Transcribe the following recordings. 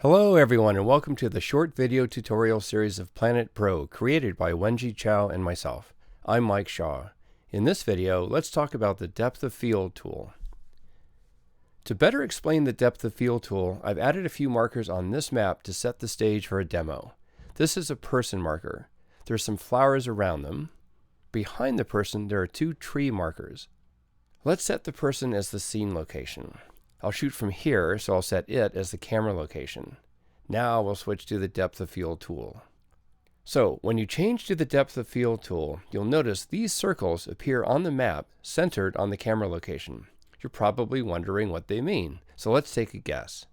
Hello everyone and welcome to the short video tutorial series of Planet Pro created by Wenji Chow and myself. I'm Mike Shaw. In this video, let's talk about the depth of field tool. To better explain the depth of field tool, I've added a few markers on this map to set the stage for a demo. This is a person marker. There's some flowers around them. Behind the person, there are two tree markers. Let's set the person as the scene location. I'll shoot from here, so I'll set it as the camera location. Now we'll switch to the depth of field tool. So when you change to the depth of field tool, you'll notice these circles appear on the map centered on the camera location. You're probably wondering what they mean, so let's take a guess.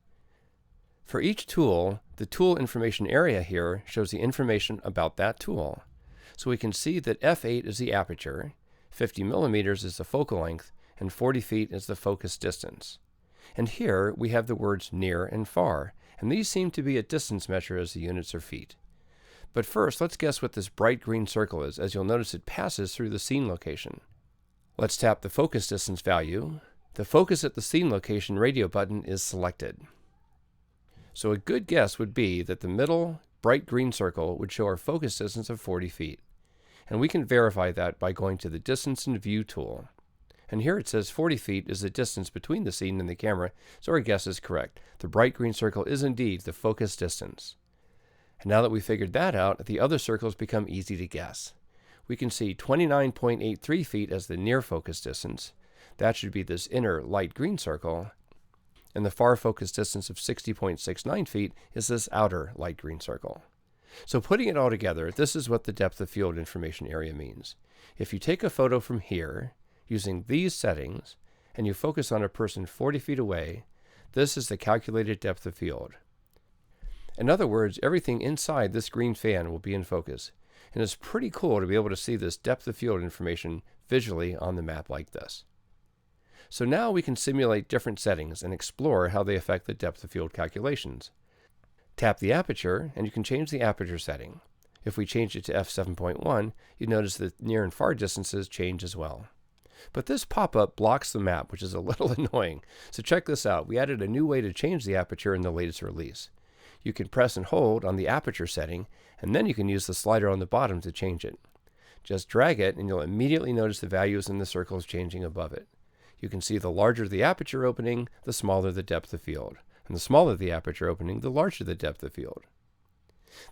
For each tool, the tool information area here shows the information about that tool. So we can see that f8 is the aperture, 50 millimeters is the focal length, and 40 feet is the focus distance. And here we have the words near and far, and these seem to be a distance measure as the units are feet. But first, let's guess what this bright green circle is, as you'll notice it passes through the scene location. Let's tap the focus distance value. The focus at the scene location radio button is selected. So a good guess would be that the middle bright green circle would show our focus distance of 40 feet. And we can verify that by going to the distance and view tool. And here it says 40 feet is the distance between the scene and the camera, so our guess is correct. The bright green circle is indeed the focus distance. And now that we figured that out, the other circles become easy to guess. We can see 29.83 feet as the near focus distance. That should be this inner light green circle. And the far focus distance of 60.69 feet is this outer light green circle. So putting it all together, this is what the depth of field information area means. If you take a photo from here, using these settings, and you focus on a person 40 feet away, this is the calculated depth of field. In other words, everything inside this green fan will be in focus, and it's pretty cool to be able to see this depth of field information visually on the map like this. So now we can simulate different settings and explore how they affect the depth of field calculations. Tap the aperture, and you can change the aperture setting. If we change it to f7.1, you notice that near and far distances change as well. But this pop-up blocks the map, which is a little annoying. So check this out. We added a new way to change the aperture in the latest release. You can press and hold on the aperture setting, and then you can use the slider on the bottom to change it. Just drag it, and you'll immediately notice the values in the circles changing above it. You can see the larger the aperture opening, the smaller the depth of field. And the smaller the aperture opening, the larger the depth of field.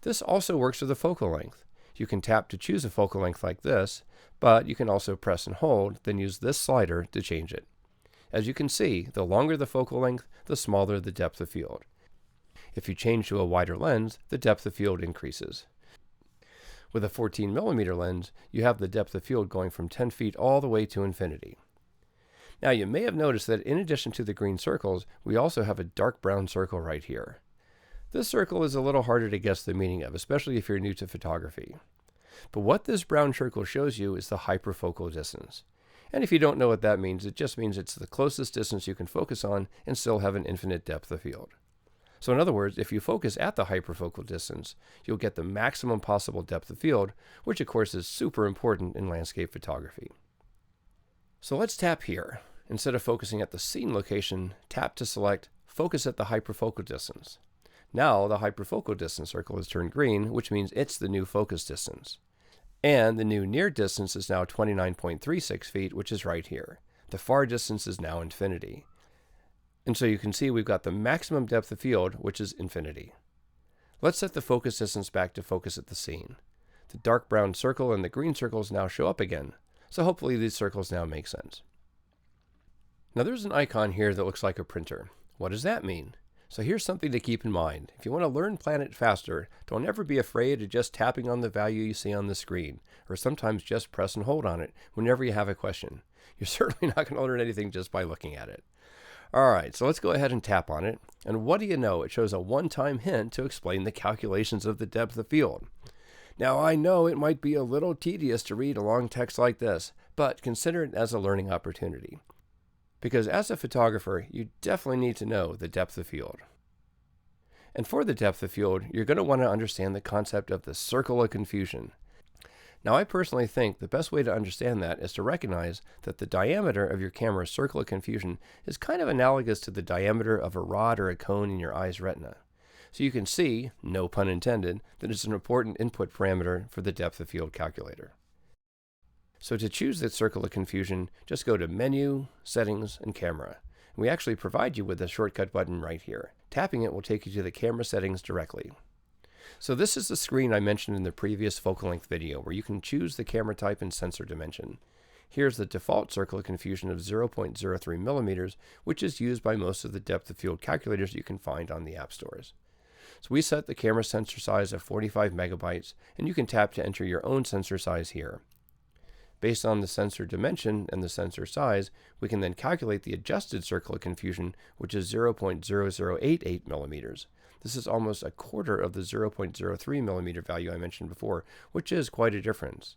This also works with the focal length. You can tap to choose a focal length like this, but you can also press and hold, then use this slider to change it. As you can see, the longer the focal length, the smaller the depth of field. If you change to a wider lens, the depth of field increases. With a 14 millimeter lens, you have the depth of field going from 10 feet all the way to infinity. Now you may have noticed that in addition to the green circles, we also have a dark brown circle right here. This circle is a little harder to guess the meaning of, especially if you're new to photography. But what this brown circle shows you is the hyperfocal distance. And if you don't know what that means, it just means it's the closest distance you can focus on and still have an infinite depth of field. So in other words, if you focus at the hyperfocal distance, you'll get the maximum possible depth of field, which of course is super important in landscape photography. So let's tap here. Instead of focusing at the scene location, tap to select Focus at the hyperfocal distance. Now the hyperfocal distance circle is turned green, which means it's the new focus distance. And the new near distance is now 29.36 feet, which is right here. The far distance is now infinity. And so you can see we've got the maximum depth of field, which is infinity. Let's set the focus distance back to focus at the scene. The dark brown circle and the green circles now show up again. So hopefully these circles now make sense. Now there's an icon here that looks like a printer. What does that mean? So here's something to keep in mind. If you want to learn Planet faster, don't ever be afraid of just tapping on the value you see on the screen, or sometimes just press and hold on it whenever you have a question. You're certainly not going to learn anything just by looking at it. Alright, so let's go ahead and tap on it, and what do you know? It shows a one-time hint to explain the calculations of the depth of field. Now I know it might be a little tedious to read a long text like this, but consider it as a learning opportunity. Because as a photographer, you definitely need to know the depth of field. And for the depth of field, you're going to want to understand the concept of the circle of confusion. Now I personally think the best way to understand that is to recognize that the diameter of your camera's circle of confusion is kind of analogous to the diameter of a rod or a cone in your eye's retina. So you can see, no pun intended, that it's an important input parameter for the depth of field calculator. So to choose the circle of confusion, just go to Menu, Settings, and Camera. We actually provide you with a shortcut button right here. Tapping it will take you to the camera settings directly. So this is the screen I mentioned in the previous focal length video where you can choose the camera type and sensor dimension. Here's the default circle of confusion of 0.03 millimeters, which is used by most of the depth of field calculators you can find on the app stores. So we set the camera sensor size at 45 megabytes, and you can tap to enter your own sensor size here. Based on the sensor dimension and the sensor size, we can then calculate the adjusted circle of confusion, which is 0.0088 millimeters. This is almost a quarter of the 0.03 millimeter value I mentioned before, which is quite a difference.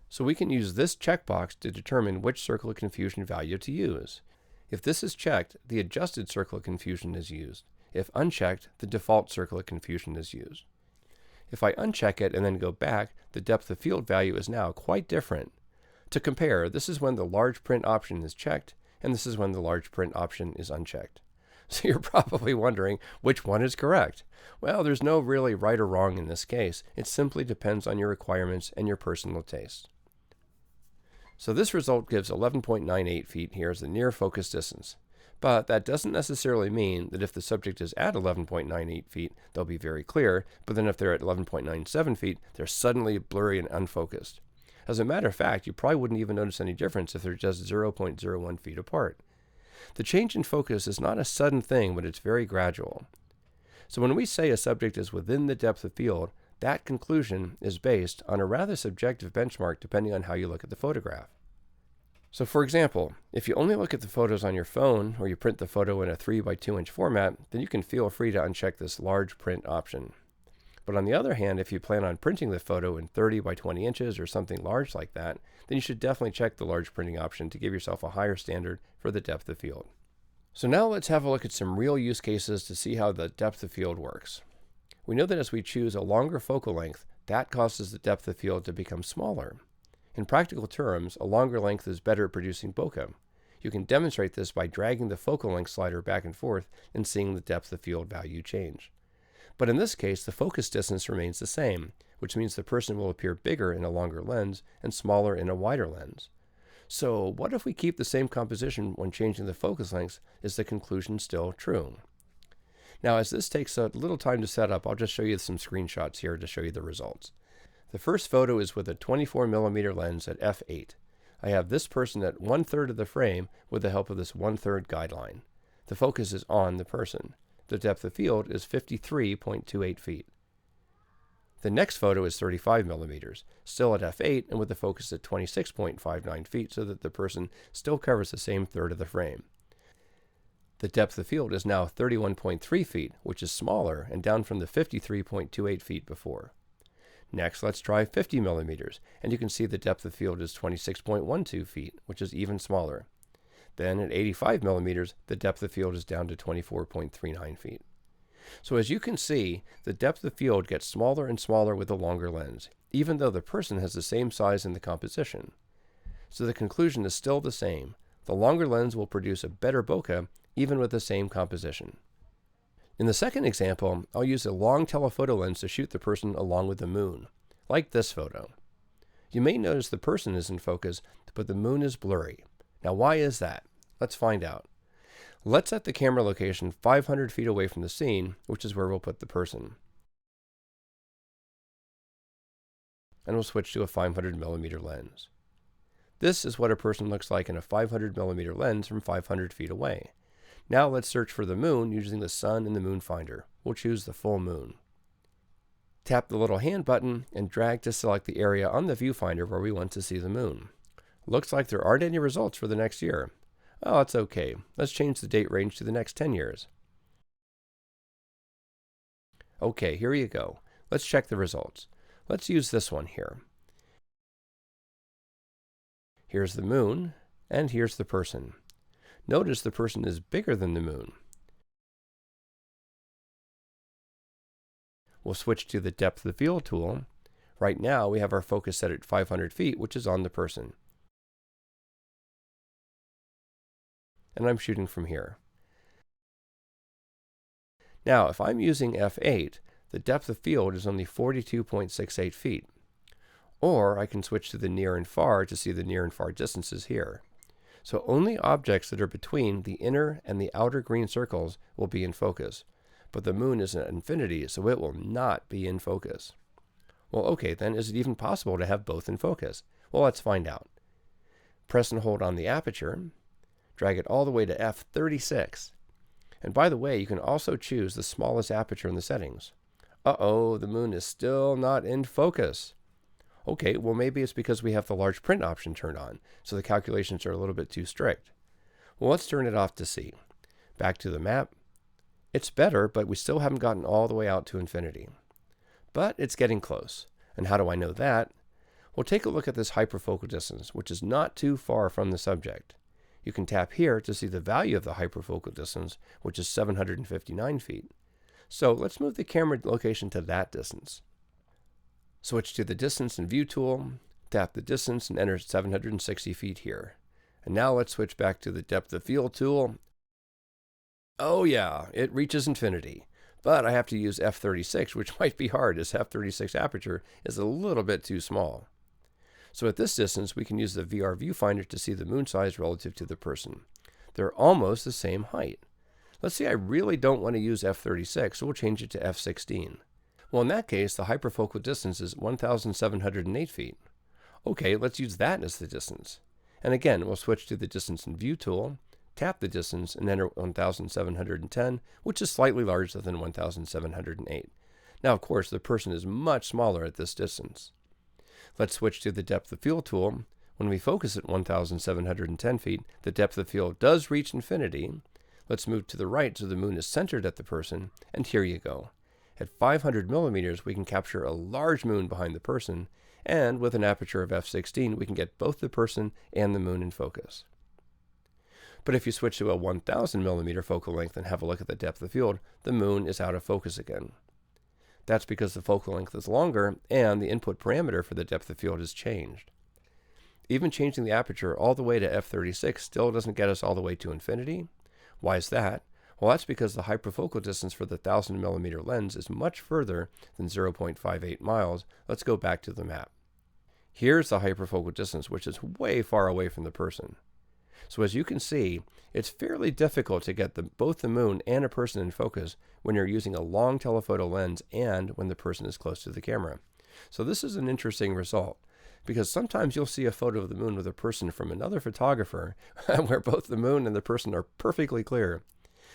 So we can use this checkbox to determine which circle of confusion value to use. If this is checked, the adjusted circle of confusion is used. If unchecked, the default circle of confusion is used. If I uncheck it and then go back, the depth of field value is now quite different. To compare, this is when the large print option is checked, and this is when the large print option is unchecked. So you're probably wondering which one is correct. Well, there's no really right or wrong in this case. It simply depends on your requirements and your personal taste. So this result gives 11.98 feet here as the near focus distance. But that doesn't necessarily mean that if the subject is at 11.98 feet, they'll be very clear, but then if they're at 11.97 feet, they're suddenly blurry and unfocused. As a matter of fact, you probably wouldn't even notice any difference if they're just 0.01 feet apart. The change in focus is not a sudden thing, but it's very gradual. So when we say a subject is within the depth of field, that conclusion is based on a rather subjective benchmark depending on how you look at the photograph. So for example, if you only look at the photos on your phone or you print the photo in a 3 by 2 inch format, then you can feel free to uncheck this large print option. But on the other hand, if you plan on printing the photo in 30 by 20 inches or something large like that, then you should definitely check the large printing option to give yourself a higher standard for the depth of field. So now let's have a look at some real use cases to see how the depth of field works. We know that as we choose a longer focal length, that causes the depth of field to become smaller. In practical terms, a longer length is better at producing bokeh. You can demonstrate this by dragging the focal length slider back and forth and seeing the depth of field value change. But in this case, the focus distance remains the same, which means the person will appear bigger in a longer lens and smaller in a wider lens. So what if we keep the same composition when changing the focus lengths? Is the conclusion still true? Now, as this takes a little time to set up, I'll just show you some screenshots here to show you the results. The first photo is with a 24mm lens at f8. I have this person at 1/3 of the frame with the help of this 1/3 guideline. The focus is on the person. The depth of field is 53.28 feet. The next photo is 35mm, still at f8 and with the focus at 26.59 feet so that the person still covers the same third of the frame. The depth of field is now 31.3 feet, which is smaller and down from the 53.28 feet before. Next, let's try 50mm, and you can see the depth of field is 26.12 feet, which is even smaller. Then at 85mm, the depth of field is down to 24.39 feet. So as you can see, the depth of field gets smaller and smaller with a longer lens, even though the person has the same size in the composition. So the conclusion is still the same. The longer lens will produce a better bokeh even with the same composition. In the second example, I'll use a long telephoto lens to shoot the person along with the moon, like this photo. You may notice the person is in focus, but the moon is blurry. Now why is that? Let's find out. Let's set the camera location 500 feet away from the scene, which is where we'll put the person. And we'll switch to a 500mm lens. This is what a person looks like in a 500mm lens from 500 feet away. Now let's search for the moon using the sun and the moon finder. We'll choose the full moon. Tap the little hand button and drag to select the area on the viewfinder where we want to see the moon. Looks like there aren't any results for the next year. Oh, that's okay. Let's change the date range to the next 10 years. Okay, here you go. Let's check the results. Let's use this one here. Here's the moon, and here's the person. Notice the person is bigger than the moon. We'll switch to the depth of field tool. Right now we have our focus set at 500 feet, which is on the person. And I'm shooting from here. Now, if I'm using f8, the depth of field is only 42.68 feet. Or I can switch to the near and far to see the near and far distances here. So only objects that are between the inner and the outer green circles will be in focus. But the moon is at infinity, so it will not be in focus. Well, okay, then is it even possible to have both in focus? Well, let's find out. Press and hold on the aperture, drag it all the way to f36. And by the way, you can also choose the smallest aperture in the settings. Uh-oh, the moon is still not in focus. Okay, well maybe it's because we have the large print option turned on, so the calculations are a little bit too strict. Well, let's turn it off to see. Back to the map. It's better, but we still haven't gotten all the way out to infinity. But it's getting close. And how do I know that? Well, take a look at this hyperfocal distance, which is not too far from the subject. You can tap here to see the value of the hyperfocal distance, which is 759 feet. So let's move the camera location to that distance. Switch to the Distance and View tool, tap the distance and enter 760 feet here. And now let's switch back to the Depth of Field tool. Oh yeah, it reaches infinity. But I have to use f36, which might be hard as f36 aperture is a little bit too small. So at this distance, we can use the VR viewfinder to see the moon size relative to the person. They're almost the same height. Let's say I really don't want to use f36, so we'll change it to f16. Well, in that case, the hyperfocal distance is 1,708 feet. Okay, let's use that as the distance. And again, we'll switch to the Distance and View tool, tap the distance, and enter 1,710, which is slightly larger than 1,708. Now, of course, the person is much smaller at this distance. Let's switch to the Depth of Field tool. When we focus at 1,710 feet, the depth of field does reach infinity. Let's move to the right so the moon is centered at the person, and here you go. At 500 millimeters, we can capture a large moon behind the person, and with an aperture of f16, we can get both the person and the moon in focus. But if you switch to a 1000 millimeter focal length and have a look at the depth of field, the moon is out of focus again. That's because the focal length is longer and the input parameter for the depth of field has changed. Even changing the aperture all the way to f36 still doesn't get us all the way to infinity. Why is that? Well, that's because the hyperfocal distance for the 1000 millimeter lens is much further than 0.58 miles. Let's go back to the map. Here's the hyperfocal distance, which is way far away from the person. So as you can see, it's fairly difficult to get both the moon and a person in focus when you're using a long telephoto lens and when the person is close to the camera. So this is an interesting result, because sometimes you'll see a photo of the moon with a person from another photographer where both the moon and the person are perfectly clear.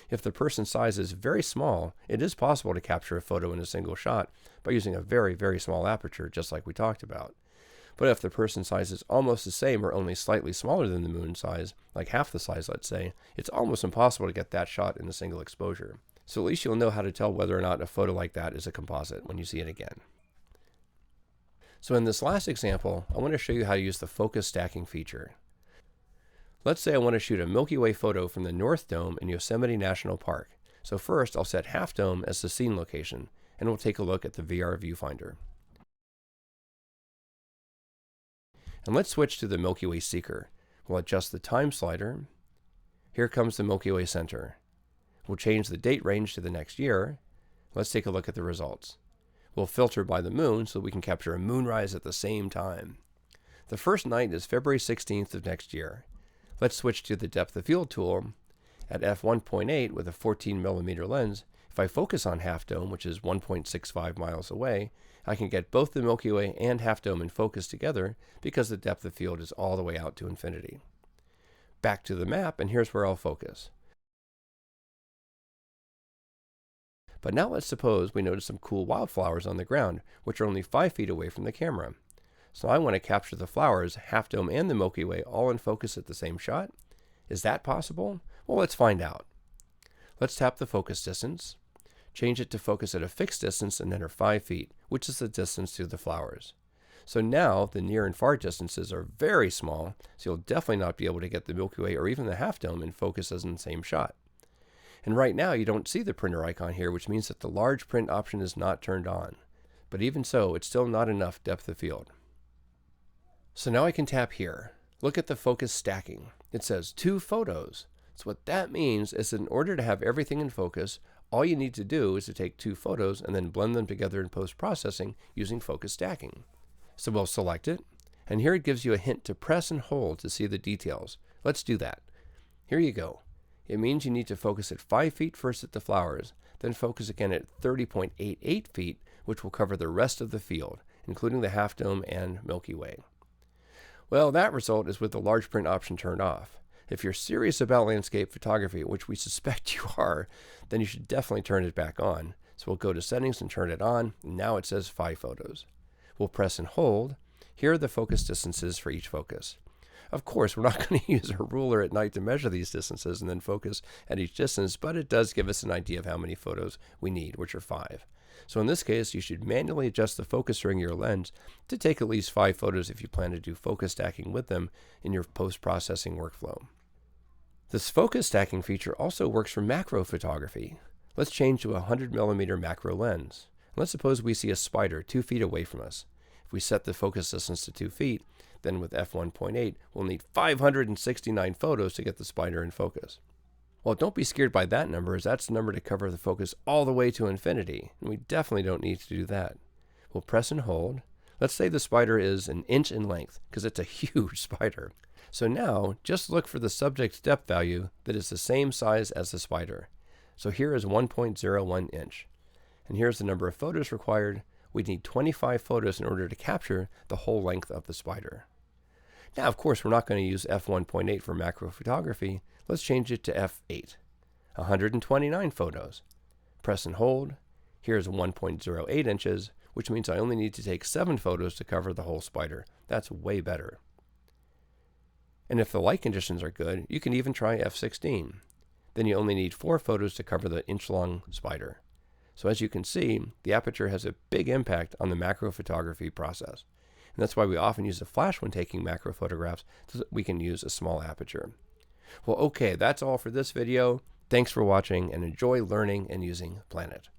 If the person's size is very small, it is possible to capture a photo in a single shot by using a very, very small aperture, just like we talked about. But if the person's size is almost the same or only slightly smaller than the moon size, like half the size, let's say, it's almost impossible to get that shot in a single exposure. So at least you'll know how to tell whether or not a photo like that is a composite when you see it again. So in this last example, I want to show you how to use the focus stacking feature. Let's say I want to shoot a Milky Way photo from the North Dome in Yosemite National Park. So first, I'll set Half Dome as the scene location, and we'll take a look at the VR viewfinder. And let's switch to the Milky Way Seeker. We'll adjust the time slider. Here comes the Milky Way Center. We'll change the date range to the next year. Let's take a look at the results. We'll filter by the moon so we can capture a moonrise at the same time. The first night is February 16th of next year. Let's switch to the Depth of Field tool. At f1.8 with a 14 millimeter lens, if I focus on Half Dome, which is 1.65 miles away, I can get both the Milky Way and Half Dome in focus together because the depth of field is all the way out to infinity. Back to the map, and here's where I'll focus. But now let's suppose we notice some cool wildflowers on the ground, which are only 5 feet away from the camera. So I want to capture the flowers, Half Dome, and the Milky Way all in focus at the same shot. Is that possible? Well, let's find out. Let's tap the focus distance, change it to focus at a fixed distance, and enter 5 feet, which is the distance to the flowers. So now the near and far distances are very small, so you'll definitely not be able to get the Milky Way or even the Half Dome in focus as in the same shot. And right now you don't see the printer icon here, which means that the large print option is not turned on. But even so, it's still not enough depth of field. So now I can tap here. Look at the focus stacking. It says 2 photos. So what that means is that in order to have everything in focus, All you need to do is to take 2 photos and then blend them together in post-processing using focus stacking. So we'll select it, and here it gives you a hint to press and hold to see the details. Let's do that. Here you go. It means you need to focus at 5 feet first at the flowers, then focus again at 30.88 feet, which will cover the rest of the field, including the Half Dome and Milky Way. Well, that result is with the large print option turned off. If you're serious about landscape photography, which we suspect you are, then you should definitely turn it back on. So we'll go to settings and turn it on, and now it says 5 photos. We'll press and hold. Here are the focus distances for each focus. Of course, we're not going to use a ruler at night to measure these distances and then focus at each distance, but it does give us an idea of how many photos we need, which are 5. So in this case, you should manually adjust the focus ring of your lens to take at least 5 photos if you plan to do focus stacking with them in your post-processing workflow. This focus stacking feature also works for macro photography. Let's change to a 100mm macro lens. Let's suppose we see a spider 2 feet away from us. If we set the focus distance to 2 feet, then with f1.8, we'll need 569 photos to get the spider in focus. Well, don't be scared by that number, as that's the number to cover the focus all the way to infinity, and we definitely don't need to do that. We'll press and hold. Let's say the spider is 1 inch in length, because it's a huge spider. So now, just look for the subject's depth value that is the same size as the spider. So here is 1.01 inch. And here's the number of photos required. We need 25 photos in order to capture the whole length of the spider. Now, of course, we're not going to use f1.8 for macro photography. Let's change it to f8. 129 photos. Press and hold. Here's 1.08 inches, which means I only need to take 7 photos to cover the whole spider. That's way better. And if the light conditions are good, you can even try f16. Then you only need 4 photos to cover the inch-long spider. So as you can see, the aperture has a big impact on the macro photography process. And that's why we often use a flash when taking macro photographs, so that we can use a small aperture. Well, okay, that's all for this video. Thanks for watching, and enjoy learning and using Planet.